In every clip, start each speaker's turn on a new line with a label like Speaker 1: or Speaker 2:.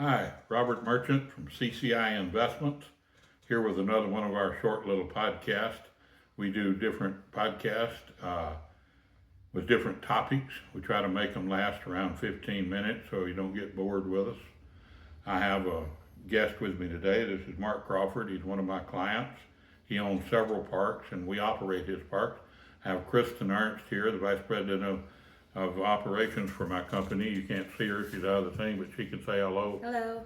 Speaker 1: Hi, Robert Merchant from CCI Investments, here with another one of our short little podcasts. We do different podcasts with different topics. We try to make them last around 15 minutes so you don't get bored with us. I have a guest with me today. This is Mark Crawford. He's one of my clients. He owns several parks and we operate his parks. I have Kristen Ernst here, the Vice President of operations for my company. You can't see her, she's out of the thing, but she can say hello.
Speaker 2: Hello.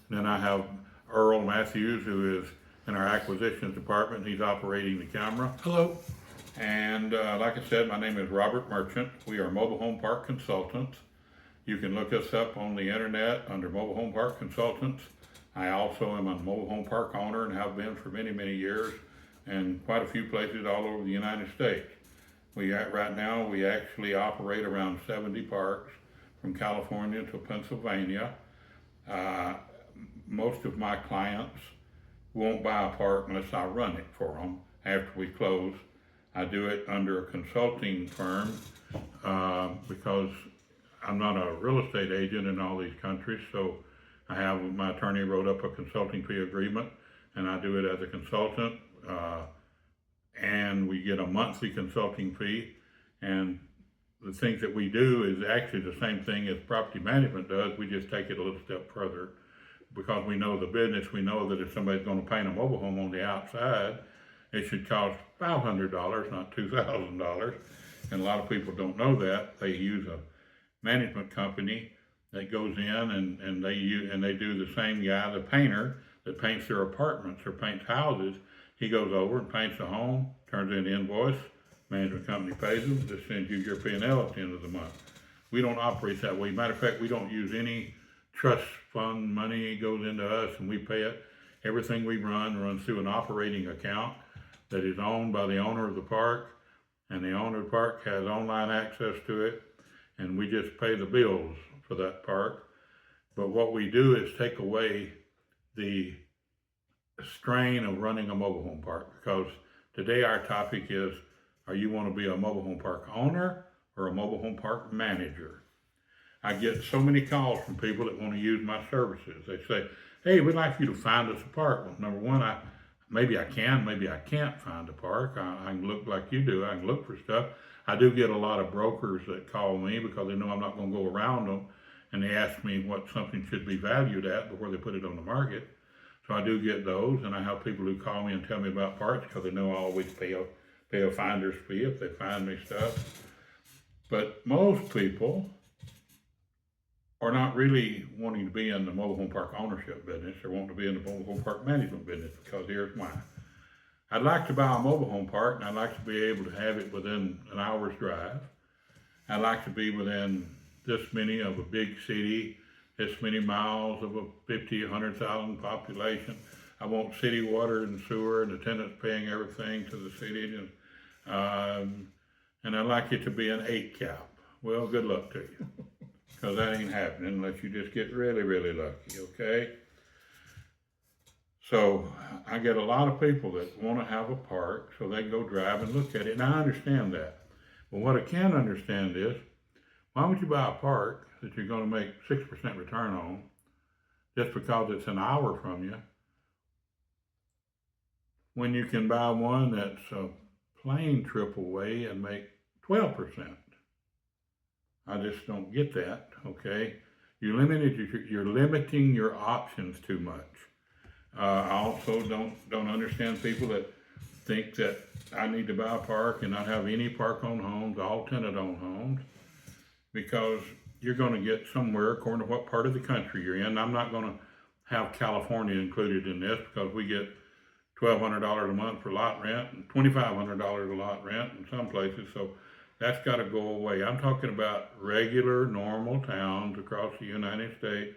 Speaker 1: And then I have Earl Matthews, who is in our acquisitions department. He's operating the camera.
Speaker 3: Hello.
Speaker 1: And like I said, my name is Robert Merchant. We are mobile home park consultants. You can look us up on the internet under mobile home park consultants. I also am a mobile home park owner and have been for many, many years, and quite a few places all over the United States. Right now we actually operate around 70 parks from California to Pennsylvania. Most of my clients won't buy a park unless I run it for them after we close. I do it under a consulting firm because I'm not a real estate agent in all these countries, so my attorney wrote up a consulting fee agreement and I do it as a consultant. And we get a monthly consulting fee, and the things that we do is actually the same thing as property management does. We just take it a little step further because we know the business. We know that if somebody's going to paint a mobile home on the outside, it should cost $500, not $2,000. And a lot of people don't know that. They use a management company that goes in and they do the same guy, the painter that paints their apartments or paints houses. He goes over and paints the home, turns in the invoice, management company pays them, just sends you your P&L at the end of the month. We don't operate that way. Matter of fact, we don't use any trust fund money. It goes into us and we pay it. Everything we runs through an operating account that is owned by the owner of the park, and the owner of the park has online access to it, and we just pay the bills for that park. But what we do is take away the strain of running a mobile home park, because today our topic is, are you want to be a mobile home park owner or a mobile home park manager? I get so many calls from people that want to use my services. They say, hey, we'd like you to find us a park. Well, number one, maybe I can, maybe I can't find a park. I can look like you do. I can look for stuff. I do get a lot of brokers that call me because they know I'm not going to go around them, and they ask me what something should be valued at before they put it on the market. So I do get those, and I have people who call me and tell me about parks because they know I always pay a finder's fee if they find me stuff. But most people are not really wanting to be in the mobile home park ownership business. They're wanting to be in the mobile home park management business, because here's why. I'd like to buy a mobile home park, and I'd like to be able to have it within an hour's drive. I'd like to be within this many of a big city, this many miles of a 50, 100,000 population. I want city water and sewer and the tenants paying everything to the city. And I'd like it to be an 8 cap. Well, good luck to you, because that ain't happening unless you just get really, really lucky, okay? So I get a lot of people that want to have a park so they can go drive and look at it, and I understand that. But what I can't understand is, why would you buy a park that you're going to make 6% return on just because it's an hour from you, when you can buy one that's a plain trip away and make 12%? I just don't get that, okay? You're limiting your options too much. I also don't understand people that think that I need to buy a park and not have any park-owned homes, all tenant-owned homes, because you're going to get somewhere according to what part of the country you're in. I'm not going to have California included in this because we get $1,200 a month for lot rent and $2,500 a lot rent in some places, so that's got to go away. I'm talking about regular, normal towns across the United States.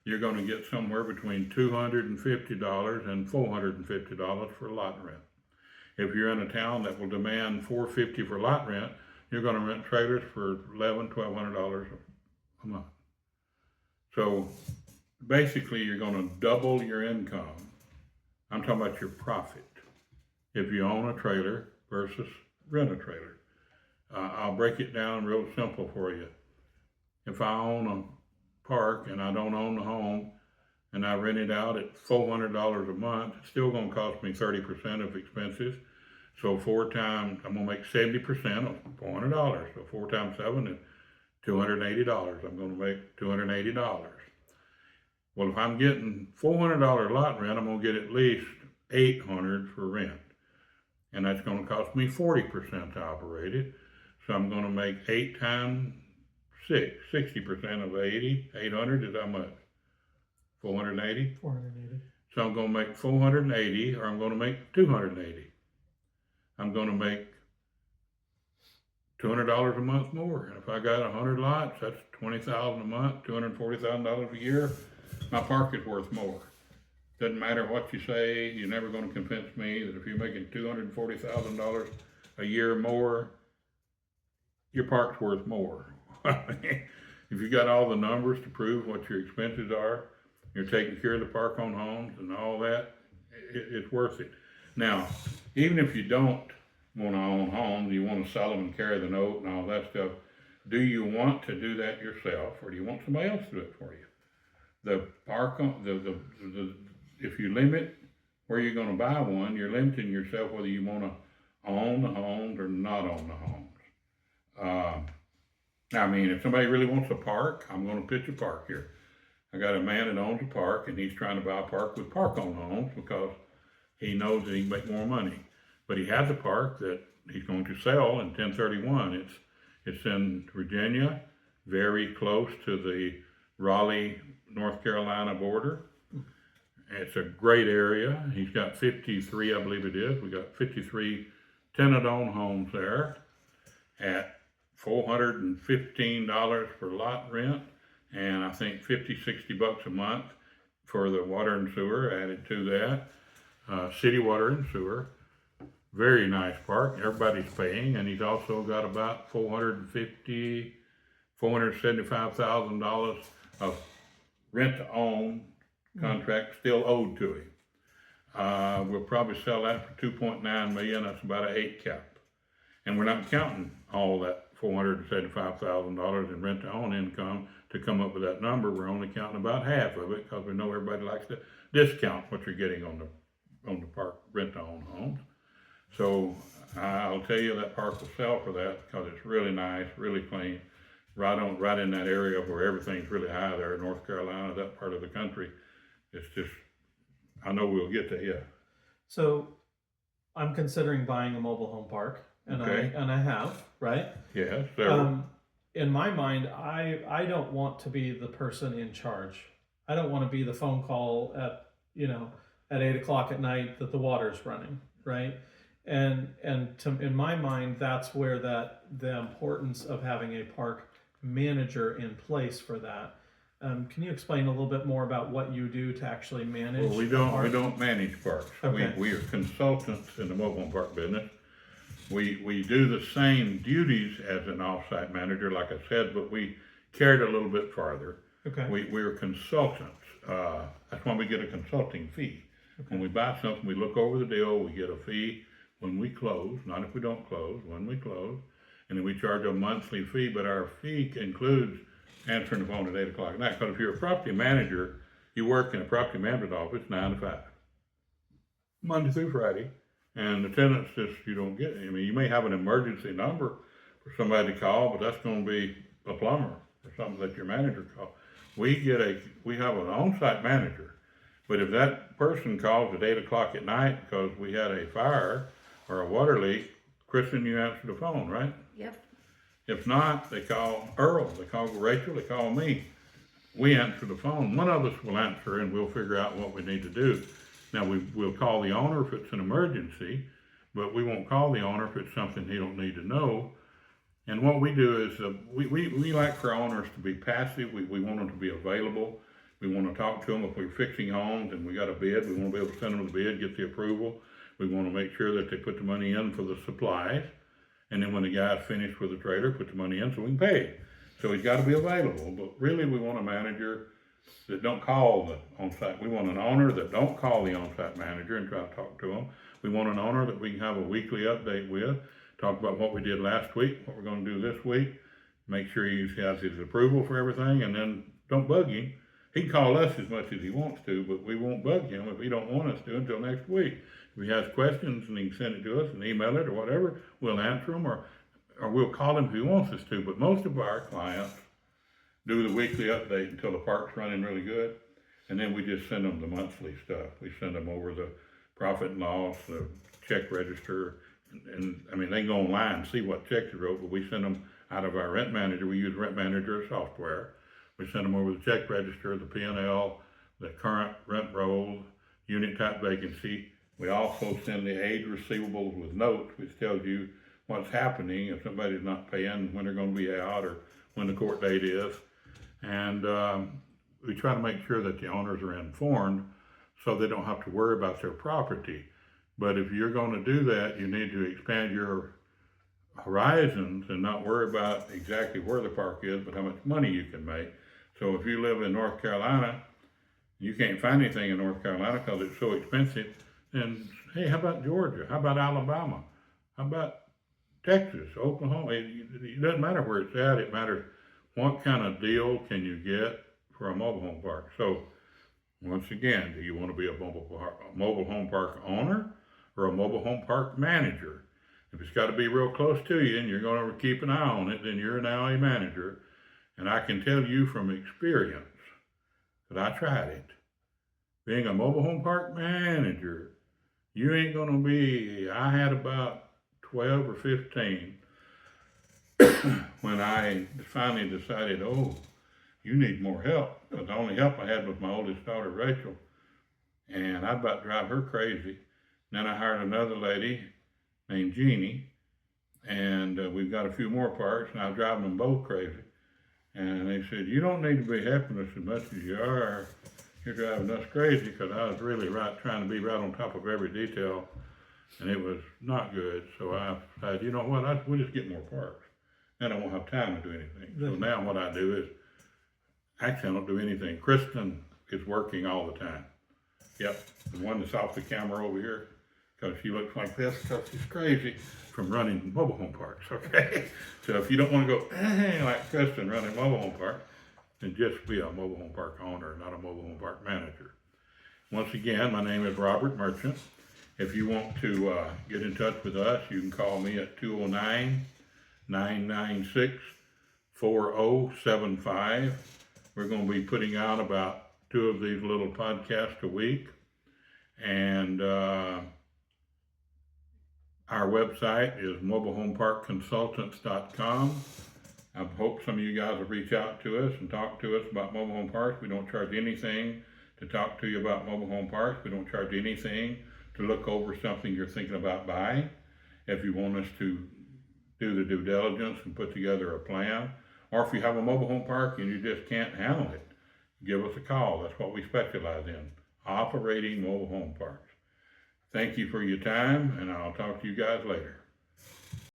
Speaker 1: You're going to get somewhere between $250 and $450 for lot rent. If you're in a town that will demand $450 for lot rent, you're going to rent trailers for $1,100, $1,200 a month. So basically, you're going to double your income. I'm talking about your profit if you own a trailer versus rent a trailer. I'll break it down real simple for you. If I own a park and I don't own the home, and I rent it out at $400 a month, it's still gonna cost me 30% of expenses. So 4 times, I'm gonna make 70% of $400. So 4 times 7 is $280. I'm gonna make $280. Well, if I'm getting $400 lot rent, I'm gonna get at least $800 for rent. And that's gonna cost me 40% to operate it. So I'm gonna make 8 times 6, 60% of 80, 800 is how much? 480?
Speaker 2: 480.
Speaker 1: So I'm gonna make 480, or I'm gonna make 280. I'm gonna make $200 a month more. And if I got 100 lots, that's $20,000 a month, $240,000 a year. My park is worth more. Doesn't matter what you say, you're never gonna convince me that if you're making $240,000 a year more, your park's worth more. If you got all the numbers to prove what your expenses are, you're taking care of the park-owned homes and all that, it's worth it. Now, even if you don't want to own homes, you want to sell them and carry the note and all that stuff, do you want to do that yourself, or do you want somebody else to do it for you? If you limit where you're going to buy one, you're limiting yourself whether you want to own the homes or not own the homes. I mean, if somebody really wants a park, I'm going to pitch a park here. I got a man that owns a park, and he's trying to buy a park with park-owned homes because he knows that he can make more money. But he has a park that he's going to sell in 1031. It's in Virginia, very close to the Raleigh, North Carolina border. It's a great area. He's got 53, I believe it is. We got 53 tenant-owned homes there at $415 for lot rent, and I think $50-$60 a month for the water and sewer added to that. City water and sewer. Very nice park. Everybody's paying, and he's also got about $475,000 of rent to own contract still owed to him. We'll probably sell that for $2.9 million. That's about an 8 cap. And we're not counting all that $475,000 in rent to own income to come up with that number. We're only counting about half of it because we know everybody likes to discount what you're getting on the park rent to own homes. So I'll tell you that park will sell for that because it's really nice, really clean, right in that area where everything's really high there, North Carolina, that part of the country. It's just, I know we'll get to here.
Speaker 2: So I'm considering buying a mobile home park, and
Speaker 1: Okay.
Speaker 2: I have, right?
Speaker 1: Yes, so
Speaker 2: In my mind, I don't want to be the person in charge. I don't want to be the phone call at 8 o'clock at night that the water's running, right? And in my mind, that's where the importance of having a park manager in place for that. Can you explain a little bit more about what you do to actually manage?
Speaker 1: well, we don't manage parks.
Speaker 2: Okay.
Speaker 1: We are consultants in the mobile home park business. We do the same duties as an off-site manager, like I said, but we carry it a little bit farther.
Speaker 2: Okay.
Speaker 1: We're consultants. That's why we get a consulting fee.
Speaker 2: Okay.
Speaker 1: When we buy something, we look over the deal, we get a fee when we close, not if we don't close, when we close, and then we charge a monthly fee, but our fee includes answering the phone at 8 o'clock at night. Because if you're a property manager, you work in a property management office 9 to 5, Monday through Friday, and the tenants you don't get. I mean, you may have an emergency number for somebody to call, but that's going to be a plumber or something that your manager calls. We have an on-site manager, but if that person calls at 8 o'clock at night because we had a fire or a water leak, Kristen, you answer the phone, right?
Speaker 3: Yep.
Speaker 1: If not, they call Earl, they call Rachel, they call me. We answer the phone. One of us will answer and we'll figure out what we need to do. Now, we'll call the owner if it's an emergency, but we won't call the owner if it's something he don't need to know. And what we do is we like for owners to be passive. We want them to be available. We want to talk to them if we're fixing homes and we got a bid. We want to be able to send them the bid, get the approval. We want to make sure that they put the money in for the supplies. And then when the guy's finished with the trailer, put the money in so we can pay. So he's got to be available. But really, we want a manager that don't call the on-site. We want an owner that don't call the on-site manager and try to talk to them. We want an owner that we can have a weekly update with, talk about what we did last week, what we're going to do this week, make sure he has his approval for everything, and then don't bug him. He can call us as much as he wants to, but we won't bug him if he don't want us to until next week. If he has questions and he can send it to us and email it or whatever, we'll answer them or we'll call him if he wants us to. But most of our clients do the weekly update until the park's running really good. And then we just send them the monthly stuff. We send them over the profit and loss, the check register. And I mean, they can go online and see what checks you wrote, but we send them out of our rent manager. We use rent manager software. We send them over the check register, the P&L, the current rent roll, unit type vacancy. We also send the age receivables with notes, which tells you what's happening if somebody's not paying, when they're going to be out, or when the court date is. And we try to make sure that the owners are informed so they don't have to worry about their property. But if you're going to do that, you need to expand your horizons and not worry about exactly where the park is, but how much money you can make. So if you live in North Carolina, you can't find anything in North Carolina because it's so expensive, then hey, how about Georgia? How about Alabama? How about Texas, Oklahoma? It doesn't matter where it's at. It matters what kind of deal can you get for a mobile home park. So once again, do you want to be a mobile home park owner or a mobile home park manager? If it's got to be real close to you and you're going to keep an eye on it, then you're now a manager. And I can tell you from experience that I tried it. Being a mobile home park manager, you ain't going to be, I had about 12 or 15 when I finally decided, oh, you need more help. Because the only help I had was my oldest daughter, Rachel. And I'd about drive her crazy. Then I hired another lady named Jeannie. And we've got a few more parks, and I was driving them both crazy. And they said, you don't need to be helping us as much as you are. You're driving us crazy, because I was really trying to be right on top of every detail. And it was not good. So I decided, you know what, we'll just get more parks. Then I won't have time to do anything. So now what I do is, actually I don't do anything. Kristen is working all the time. Yep, the one that's off the camera over here, because she looks like this, because she's crazy from running mobile home parks, okay? So if you don't want to go like Kristen running mobile home park, then just be a mobile home park owner, not a mobile home park manager. Once again, my name is Robert Merchant. If you want to get in touch with us, you can call me at 209-996-4075. We're going to be putting out about 2 of these little podcasts a week. And our website is mobilehomeparkconsultants.com. I hope some of you guys will reach out to us and talk to us about mobile home parks. We don't charge anything to talk to you about mobile home parks. We don't charge anything to look over something you're thinking about buying. If you want us to do the due diligence and put together a plan, or if you have a mobile home park and you just can't handle it, give us a call. That's what we specialize in, operating mobile home parks. Thank you for your time, and I'll talk to you guys later.